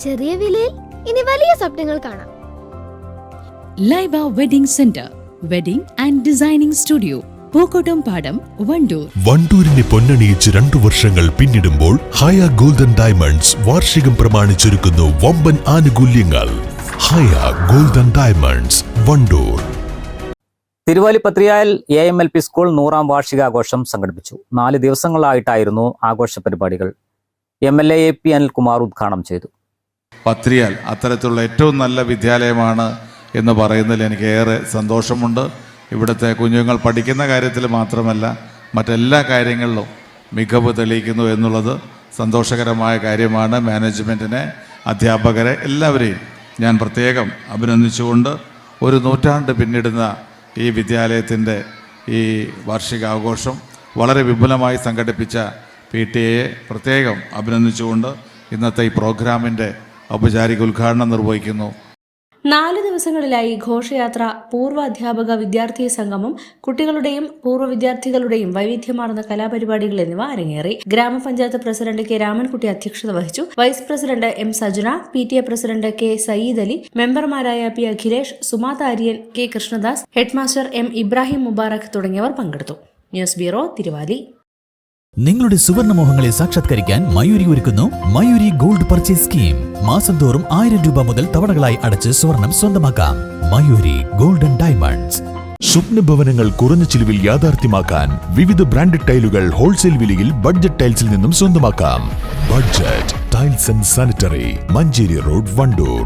ചെറിയ വിലയിൽ ഇനി വലിയ സ്വപ്നങ്ങൾ കാണാം. Laiba wedding centre, wedding and designing studio, Pookkottumpadam, Wandoor. വണ്ടൂരിനെ പൊന്നണിയിച്ച് 2 വർഷങ്ങൾ പിന്നിടുമ്പോൾ ഹയ ഗോൾഡൻ ഡയമണ്ട്സ് വാർഷികം പ്രമാണിച്ചൊരുക്കുന്നു വമ്പൻ ആനുകൂല്യങ്ങൾ. Haya golden diamonds, Wandoor. തിരുവാലിപ്പത്രിയായിൽ AMLP സ്കൂൾ 100ാം വാർഷികാഘോഷം സംഘടിപ്പിച്ചു. 4 ദിവസങ്ങളായിട്ടായിരുന്നു ആഘോഷ പരിപാടികൾ. MLA AP അനിൽകുമാർ ഉദ്ഘാടനം ചെയ്തു. പത്രിയാൽ അത്തരത്തിലുള്ള ഏറ്റവും നല്ല വിദ്യാലയമാണ് എന്ന് പറയുന്നതിൽ എനിക്ക് ഏറെ സന്തോഷമുണ്ട്. ഇവിടുത്തെ കുഞ്ഞുങ്ങൾ പഠിക്കുന്ന കാര്യത്തിൽ മാത്രമല്ല മറ്റെല്ലാ കാര്യങ്ങളിലും മികവ് തെളിയിക്കുന്നു എന്നുള്ളത് സന്തോഷകരമായ കാര്യമാണ്. മാനേജ്മെൻറ്റിനെ, അധ്യാപകരെ എല്ലാവരെയും ഞാൻ പ്രത്യേകം അഭിനന്ദിച്ചുകൊണ്ട് 1 നൂറ്റാണ്ട് പിന്നിടുന്ന ഈ വിദ്യാലയത്തിൻ്റെ ഈ വാർഷികാഘോഷം വളരെ വിപുലമായി സംഘടിപ്പിച്ച PTA പ്രത്യേകം അഭിനന്ദിച്ചുകൊണ്ട് ഇന്നത്തെ ഈ പ്രോഗ്രാമിൻ്റെ ഔപചാരിക ഉദ്ഘാടനം നിർവഹിക്കുന്നു. 4 ദിവസങ്ങളിലായി ഘോഷയാത്ര, പൂർവ്വ അധ്യാപക വിദ്യാർത്ഥി സംഗമം, കുട്ടികളുടെയും പൂർവ്വ വിദ്യാർത്ഥികളുടെയും വൈവിധ്യമാർന്ന കലാപരിപാടികൾ എന്നിവ അരങ്ങേറി. ഗ്രാമപഞ്ചായത്ത് പ്രസിഡന്റ് K. രാമൻകുട്ടി അധ്യക്ഷത വഹിച്ചു. Vice president M. Sajana, PTA president K. Sayeed Ali, മെമ്പർമാരായ P. Akhilesh, Sumatha Aryan, K. Krishnadas, headmaster M. Ibrahim Mubarak തുടങ്ങിയവർ പങ്കെടുത്തു. News bureau, Thiruvali. നിങ്ങളുടെ സുവർണമോഹങ്ങളെ സാക്ഷാത്കരിക്കാൻ മയൂരി ഒരുക്കുന്നു മയൂരി ഗോൾഡ് പർച്ചേസ് സ്കീം. മാസം തോറും 1000 രൂപ മുതൽ തവണകളായി അടച്ച് സ്വർണം സ്വന്തമാക്കാം. Mayuri golden diamonds. സ്വപ്നഭവനങ്ങൾ കുറഞ്ഞ ചിലവിൽ യാഥാർത്ഥ്യമാക്കാൻ വിവിധ ബ്രാൻഡഡ് ടൈലുകൾ ഹോൾസെയിൽ വിലയിൽ ബഡ്ജറ്റ് ടൈൽസിൽ നിന്നും സ്വന്തമാക്കാം. Budget tiles and sanitary, Manjeri road, Wandoor.